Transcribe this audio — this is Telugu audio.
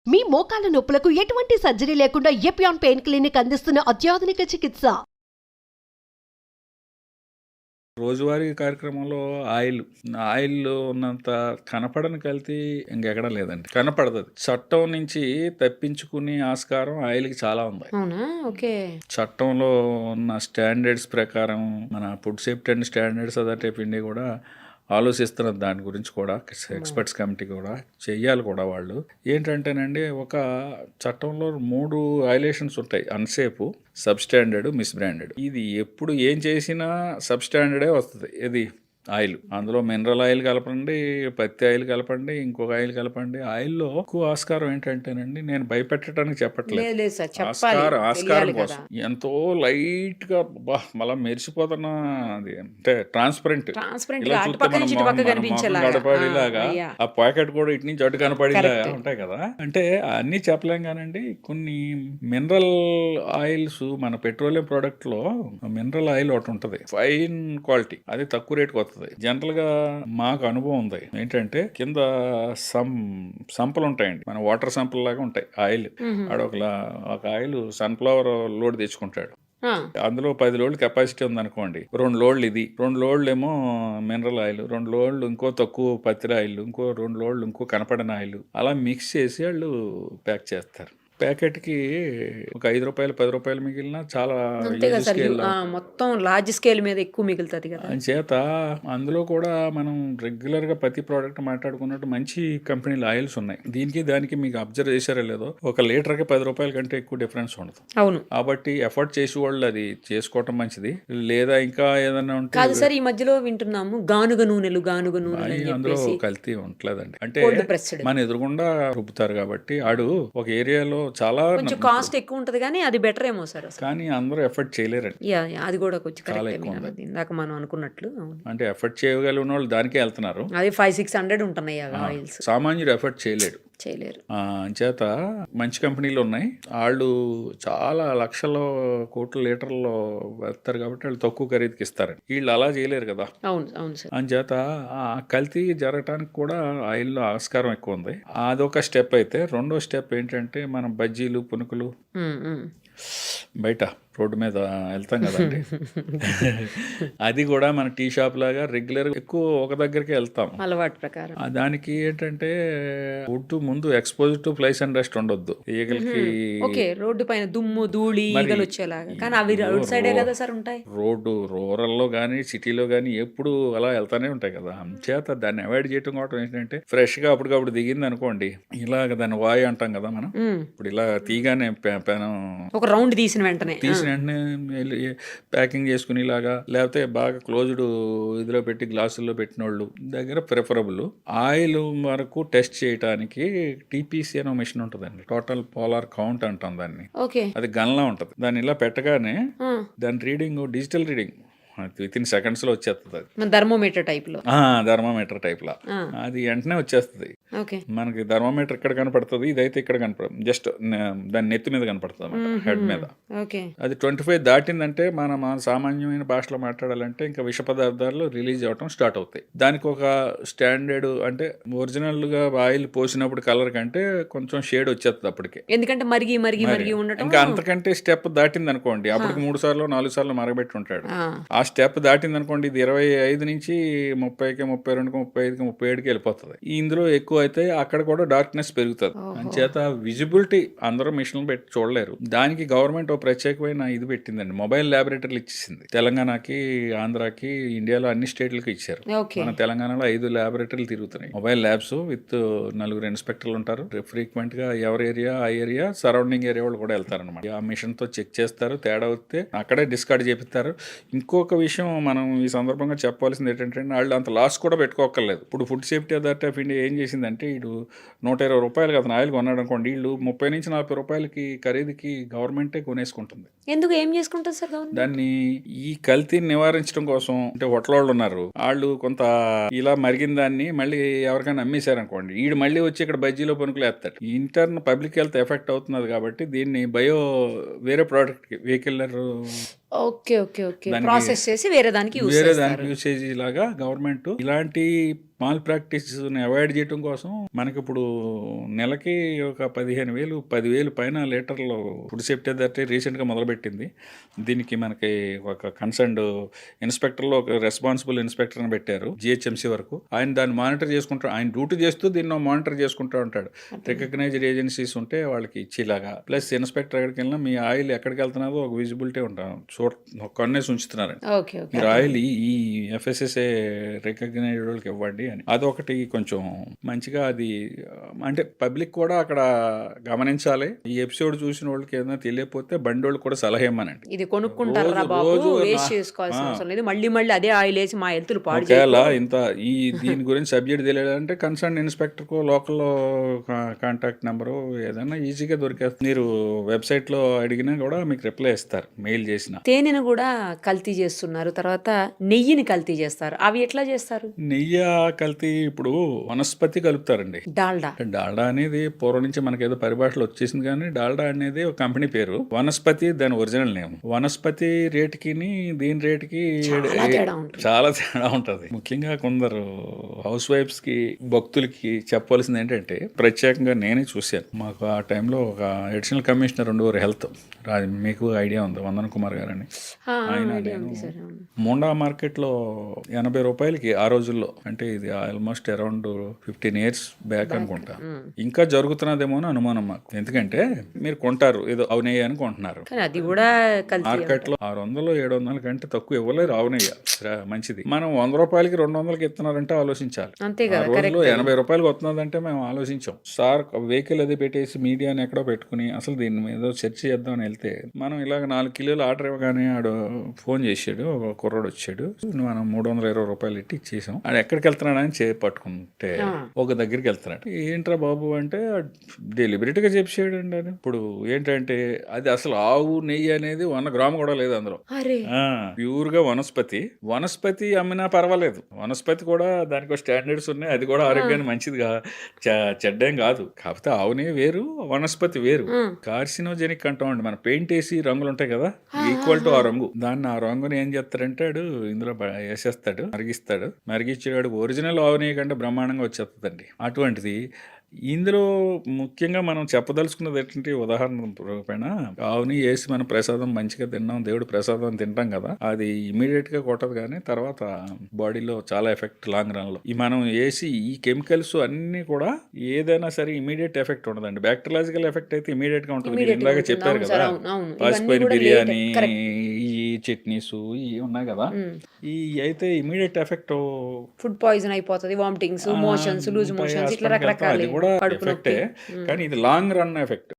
మీ మోకాల నొప్పులకు ఎటువంటి సర్జరీ లేకుండా ఎపియాన్ పెయిన్ క్లినిక్ అందిస్తున్న అత్యాధునిక చికిత్స. రోజువారీ కార్యక్రమంలో ఆయిల్ ఉన్నంత కనపడని కల్తీ ఇంకెక్కడా లేదండి. కనపడదు. చట్టం నుంచి తప్పించుకునే ఆస్కారం ఆయిల్కి చాలా ఉంది. అవునా? ఓకే. చట్టంలో ఉన్న స్టాండర్డ్స్ ప్రకారం మన food safety and standards authority of India కూడా ఆలోచిస్తున్నారు దాని గురించి కూడా. ఎక్స్పర్ట్స్ కమిటీ కూడా చెయ్యాలి కూడా. వాళ్ళు ఏంటంటేనండి, ఒక చట్టంలో 3 వైలేషన్స్ ఉంటాయి: unsafe, sub standard, miss branded. ఇది ఎప్పుడు ఏం చేసినా సబ్ స్టాండర్డే వస్తుంది. ఇది ఆయిల్, అందులో మినరల్ ఆయిల్ కలపండి, పత్తి ఆయిల్ కలపండి, ఇంకొక ఆయిల్ కలపండి. ఆయిల్లో ఎక్కువ ఆస్కారం ఏంటంటేనండి, నేను భయపెట్టడానికి చెప్పట్లేదు, ఆస్కారం కోసం ఎంతో లైట్ గా మళ్ళా మెరిసిపోతున్న అది అంటే ట్రాన్స్పరెంట్ కనపడేలాగా, ఆ ప్యాకెట్ కూడా ఇటు నుంచి అటు కనపడేలాగా ఉంటాయి కదా. అంటే అన్ని చెప్పలేం కానండి. కొన్ని మినరల్ ఆయిల్స్, మన పెట్రోలియం ప్రోడక్ట్ లో మినరల్ ఆయిల్ ఒకటి ఉంటది, ఫైన్ క్వాలిటీ, అది తక్కువ రేటుకి వస్తుంది. జనరల్ గా మాకు అనుభవం ఉంది. ఏంటంటే కింద సంపలు ఉంటాయండి, మన వాటర్ సంపల్ లాగా ఉంటాయి ఆయిల్. ఒక ఆయిల్ సన్ఫ్లవర్ లోడ్ తెచ్చుకుంటాడు, అందులో 10 లోడ్లు కెపాసిటీ ఉందనుకోండి. 2 లోడ్లు ఇది, 2 లోడ్లు ఏమో మినరల్ ఆయిల్, 2 లోడ్లు ఇంకో తక్కువ పత్తి ఆయిల్, ఇంకో 2 లోడ్లు ఇంకో కనపడని ఆయిల్, అలా మిక్స్ చేసి వాళ్ళు ప్యాక్ చేస్తారు. ప్యాకెట్కి ఒక 5 రూపాయలు 10 రూపాయలు మిగిలిన చాలా మొత్తం లార్జ్ స్కేల్ మీద ఎక్కువ మిగులుతుంది కదా. చేత అందులో కూడా మనం రెగ్యులర్ గా ప్రతి ప్రోడక్ట్ మాట్లాడుకున్నట్టు మంచి కంపెనీల ఆయిల్స్ ఉన్నాయి. దానికి మీకు అబ్జర్వ్ చేశారో లేదో, 1 లీటర్కి 10 రూపాయల కంటే ఎక్కువ డిఫరెన్స్ ఉండదు. అవును. కాబట్టి ఎఫర్ట్ చేసి వాళ్ళు అది చేసుకోవటం మంచిది. లేదా ఇంకా ఏదైనా ఉంటే కాదు సార్, ఈ మధ్యలో వింటున్నాము గానుగ నూనెలు అందులో కల్తీ ఉండలేదండి. అంటే మన ఎదురుగుండా రుబ్బుతారు కాబట్టి ఆడు ఒక ఏరియాలో చాలా కొంచెం కాస్ట్ ఎక్కువ ఉంటది, కానీ అది బెటర్ ఏమో సార్. కానీ అందరూ ఎఫర్ట్ చేయలేరండి. అది కూడా కొంచెం ఇందాక మనం అనుకున్నట్లు. అంటే ఎఫర్ట్ చేయగలిగిన వాళ్ళు దానికే వెళ్తున్నారు. అది 500-600 ఉంటున్నాయి ఆయిల్స్. సామాన్యుడు ఎఫర్ట్ చేయలేరు. చేత మంచి కంపెనీలు ఉన్నాయి, వాళ్ళు చాలా లక్షల కోట్ల లీటర్లో వెళ్తారు కాబట్టి వాళ్ళు తక్కువ ఖరీదుకి ఇస్తారు. వీళ్ళు అలా చేయలేరు కదా. అంచేత ఆ కల్తీ జరగటానికి కూడా ఆయిల్లో ఆస్కారం ఎక్కువ ఉంది. అదొక స్టెప్. అయితే రెండో స్టెప్ ఏంటంటే, మనం బజ్జీలు, పునుకులు బయట రోడ్డు మీద వెళ్తాం కదండి, అది కూడా మన టీ షాప్ లాగా రెగ్యులర్ ఎక్కువ ఒక దగ్గరికి వెళ్తాం అలవాటు ప్రకారం. దానికి ఏంటంటే ఫుడ్ ముందు expose to flies and dust ఉండొద్దు. ఈగలకి రోడ్డు పైన దుమ్ము ధూళి ఈగలు వచ్చేలాగా. కానీ అవి రోడ్ సైడే కదా సార్ ఉంటాయి. రోడ్డు రూరల్లో కానీ సిటీలో కానీ ఎప్పుడు అలా వెళ్తానే ఉంటాయి కదా. చేత దాన్ని అవాయిడ్ చేయడం కూడా ఏంటంటే, ఫ్రెష్ గా అప్పటికప్పుడు దిగింది అనుకోండి, ఇలాగ దాన్ని వాయు అంటాం కదా మనం. ఇప్పుడు ఇలా తీగానే ఒక రౌండ్ తీసిన వెంటనే ప్యాకింగ్ చేసుకుని ఇలాగా, లేకపోతే బాగా క్లోజ్డ్ ఇదిలో పెట్టి గ్లాసుల్లో పెట్టిన వాళ్ళు దగ్గర ప్రిఫరబుల్. ఆయిల్ వరకు టెస్ట్ చేయడానికి టీపీసీ అనే మిషన్ ఉంటుందండి, టోటల్ పోలార్ కౌంట్ అంటాం దాన్ని. అది గన్లా ఉంటది. దాన్ని ఇలా పెట్టగానే దాని reading, digital reading within seconds లో వచ్చేస్తుంది. అది థర్మోమీటర్ టైప్ లో అది వెంటనే వచ్చేస్తుంది. మనకి థర్మోమీటర్ ఇక్కడ కనపడుతుంది, ఇదైతే ఇక్కడ కనపడుతుంది, జస్ట్ దాని నెత్తి మీద కనపడుతుంది, హెడ్ మీద. అది 25 దాటిందంటే మన సామాన్యమైన భాషలో మాట్లాడాలంటే ఇంకా విష పదార్థాలు రిలీజ్ అవటం స్టార్ట్ అవుతాయి. దానికి ఒక స్టాండర్డ్, అంటే ఒరిజినల్ గా ఆయిల్ పోసినప్పుడు కలర్ కంటే కొంచెం షేడ్ వచ్చేస్తుంది అప్పటికే. ఎందుకంటే మరిగి ఉండటం. ఇంకా అంతకంటే స్టెప్ దాటింది అనుకోండి, అప్పటికి 3 సార్లు 4 సార్లు మరగబెట్టి ఉంటాడు. ఆ స్టెప్ దాటింది అనుకోండి, ఇది 25 నుంచి 30కి 32కి 35కి 37కి వెళ్ళిపోతుంది. ఇందులో ఎక్కువ అయితే అక్కడ కూడా డార్క్నెస్ పెరుగుతుంది. అంచేత విజిబిలిటీ అందరూ మిషన్లు పెట్టి చూడలేరు. దానికి గవర్నమెంట్ ఒక ప్రత్యేకమైన ఇది పెట్టిందండి, మొబైల్ ల్యాబొరేటరీలు ఇచ్చేసింది. తెలంగాణకి, ఆంధ్రాకి, ఇండియాలో అన్ని స్టేట్లకి ఇచ్చారు. మన తెలంగాణలో 5 ల్యాబొరేటరీలు తిరుగుతున్నాయి, మొబైల్ ల్యాబ్స్ విత్ 4 ఇన్స్పెక్టర్లు ఉంటారు. ఫ్రీక్వెంట్ గా ఎవరి ఏరియా ఆ ఏరియా సరౌండింగ్ ఏరియా వాళ్ళు కూడా వెళ్తారనమాట. ఆ మిషన్ తో చెక్ చేస్తారు, తేడా వస్తే అక్కడే డిస్కార్డ్ చేపిస్తారు. ఇంకొక విషయం మనం ఈ సందర్భంగా చెప్పాల్సింది ఏంటంటే, వాళ్ళు అంత లాస్ కూడా పెట్టుకోకర్లేదు. ఇప్పుడు food safety authority of India ఏం చేసిందంటే, ఇటు 120 రూపాయలు అతను ఆయిల్ కొన్నాడు అనుకోండి, వీళ్ళు 30 నుంచి 40 రూపాయలకి ఖరీదుకి గవర్నమెంటే కొనేసుకుంటుంది. ఎందుకు ఏం చేసుకుంటారు సార్ దాన్ని? ఈ కల్తీని నివారించడం కోసం. అంటే హోటల్ వాళ్ళు ఉన్నారు, వాళ్ళు కొంత ఇలా మరిగిన దాన్ని మళ్ళీ ఎవరికైనా అమ్మేశారనుకోండి, వీడు మళ్ళీ వచ్చి ఇక్కడ బజ్జీలో పనుకులు వేస్తాడు. ఇంటర్న్ పబ్లిక్ హెల్త్ ఎఫెక్ట్ అవుతున్నది కాబట్టి దీన్ని వేరే ప్రోడక్ట్ కి వెహికలర్ ప్రాసెస్ చేసి వేరే దానికి యూసేజ్ లాగా గవర్నమెంట్ ఇలాంటి మాల్ ప్రాక్టీస్ని అవాయిడ్ చేయడం కోసం మనకి ఇప్పుడు నెలకి ఒక 15,000 10,000 పైన లీటర్లు ఫుడ్ సేఫ్టీ అథారిటీ రీసెంట్గా మొదలుపెట్టింది. దీనికి మనకి ఒక కన్సర్న్డ్ ఇన్స్పెక్టర్లో ఒక రెస్పాన్సిబుల్ ఇన్స్పెక్టర్ని పెట్టారు జిహెచ్ఎంసీ వరకు. ఆయన దాన్ని మానిటర్ చేసుకుంటారు. ఆయన డ్యూటీ చేస్తూ దీన్ని మానిటర్ చేసుకుంటూ ఉంటాడు. రికగ్నైజ్డ్ ఏజెన్సీస్ ఉంటే వాళ్ళకి ఇచ్చేలాగా. ప్లస్ ఇన్స్పెక్టర్ ఎక్కడికి వెళ్ళినా మీ ఆయిల్ ఎక్కడికి వెళ్తున్నదో ఒక విజిబిలిటీ ఉంటాం కొన్నేసి ఉంచుతున్నారండి. ఓకే ఓకే మీరు ఆయిల్ ఈ ఎఫ్ఎస్ఎస్ఏ రికగ్నైజ్డ్ వాళ్ళకి ఇవ్వండి అని. అదొకటి కొంచెం మంచిగా అది అంటే పబ్లిక్ కూడా అక్కడ గమనించాలి. ఈ ఎపిసోడ్ చూసిన వాళ్ళకి ఏదైనా తెలియకపోతే బండి వాళ్ళకి కూడా సలహా ఇవ్వమనండి. ఇది కొనుక్కుంటారా బాబు, వేస్ట్ చేసుకోవాల్సిన అవసరం లేదు, మళ్ళీ మళ్ళీ అదే ఆయిల్ వేసి మా హెల్త్ పాడు ఒకవేళ ఇంత దీని గురించి సబ్జెక్ట్ తెలియాలంటే కన్సర్న్ ఇన్స్పెక్టర్కు లోకల్లో కాంటాక్ట్ నెంబరు ఏదైనా ఈజీగా దొరికేస్తుంది. మీరు వెబ్సైట్లో అడిగినా కూడా మీకు రిప్లై ఇస్తారు మెయిల్ చేసిన. తేనెను కూడా కల్తీ చేస్తున్నారు, తర్వాత నెయ్యిని కల్తీ చేస్తారు. అవి ఎట్లా చేస్తారు? నెయ్యి కల్తీ ఇప్పుడు వనస్పతి కలుపుతారండి. డాల్డా డాల్డా అనేది పూర్వం నుంచి మనకి ఏదో పరిభాషలో వచ్చేసింది, కానీ డాల్డా అనేది ఒక కంపెనీ పేరు. వనస్పతి దాని ఒరిజినల్ నేమ్. వనస్పతి రేటుకి దీని రేటుకి చాలా తేడా ఉంటుంది. ముఖ్యంగా కొందరు హౌస్ వైఫ్స్ కి భక్తులకి చెప్పవలసింది ఏంటంటే, ప్రత్యేకంగా నేనే చూశాను. మాకు ఆ టైంలో ఒక అడిషనల్ కమిషనర్ ఉండేవారు హెల్త్, మీకు ఐడియా ఉంది, వందన్ కుమార్ గారు అని. ఆయన మోండా మార్కెట్లో 80 రూపాయలకి ఆ రోజుల్లో, అంటే ఇది ఆల్మోస్ట్ అరౌండ్ 15 years బ్యాక్ అనుకుంటా, ఇంకా జరుగుతున్నదేమో అని అనుమానం మాకు. ఎందుకంటే మీరు కొంటారు ఏదో అవునయ్య అని కొంటున్నారు, అది కూడా మార్కెట్ లో 600-700 కంటే తక్కువ ఇవ్వలేరు అవునయ్య మంచిది. మనం 100 రూపాయలకి 200కి ఇస్తున్నారంటే ఆలోచించాలి. ఆ రోజులో 80 రూపాయలకి వస్తున్నదంటే మేము ఆలోచించాం. సార్ వెహికల్ అది పెట్టేసి మీడియాని ఎక్కడో పెట్టుకుని అసలు దీని మీద చర్చ చేద్దామని వెళ్తే, మనం ఇలాగ 4 కిలోలు ఆర్డర్ ఇవ్వగానే ఆడు ఫోన్ చేసాడు, ఒక కుర్రాడు వచ్చాడు, మనం 320 రూపాయలు ఇట్టి ఇచ్చేసాం. ఆడు ఎక్కడికి వెళ్తున్నాడని పట్టుకుంటే ఒక దగ్గరికి వెళ్తున్నాడు. ఏంట్రా బాబు అంటే డెలిబరేట్గా చెప్పాడు అండి. ఇప్పుడు ఏంటంటే అది అసలు ఆవు నెయ్యి అనేది 1 గ్రాము కూడా లేదు అందులో, ప్యూర్ గా వనస్పతి అమ్మినా పర్వాలేదు. వనస్పతి కూడా దానికి స్టాండర్డ్స్ ఉన్నాయి, అది కూడా ఆరోగ్యానికి మంచిదిగా చెడ్డేం కాదు. కాకపోతే ఆవు నెయ్యి వేరు, వనస్పతి వేరు. కార్సినోజెనిక్ అంటామండి. మన పెయింట్ వేసి రంగులు ఉంటాయి కదా, ఈక్వల్ టు ఆ రంగు. దాన్ని ఆ రంగుని ఏం చేస్తారంటే ఇందులో వేసేస్తాడు, మరిగించాడు. ఒరిజినల్ ఆవు నెయ్యి కంటే బ్రహ్మాండంగా వచ్చేస్తుందండి. అటువంటిది ఇందులో ముఖ్యంగా మనం చెప్పదలుచుకున్నది ఏంటంటే, ఉదాహరణ రూపేణ ఆవుని వేసి మనం ప్రసాదం మంచిగా తిన్నాం, దేవుడు ప్రసాదం తింటాం కదా, అది ఇమీడియట్ గా కొట్టదు, కానీ తర్వాత బాడీలో చాలా ఎఫెక్ట్ లాంగ్ రన్ లో. మనం వేసి ఈ కెమికల్స్ అన్ని కూడా ఏదైనా సరే ఇమీడియట్ ఎఫెక్ట్ ఉండదండి. బ్యాక్టీరియాలజికల్ ఎఫెక్ట్ అయితే ఇమీడియట్ గా ఉంటుంది. మీరు ఇందాక చెప్పారు కదా, పాసిపోయిన బిర్యానీ, ఈ చట్నీస్ ఇవి ఉన్నాయి కదా, ఈ అయితే ఇమీడియట్ ఎఫెక్ట్, ఫుడ్ పాయిజన్ అయిపోతుంది, వామిటింగ్స్, మోషన్స్, లూజ్ మోషన్స్, ఇట్లా రకరకాల కూడా ఎఫెక్టే. కానీ ఇది లాంగ్ రన్ ఎఫెక్ట్.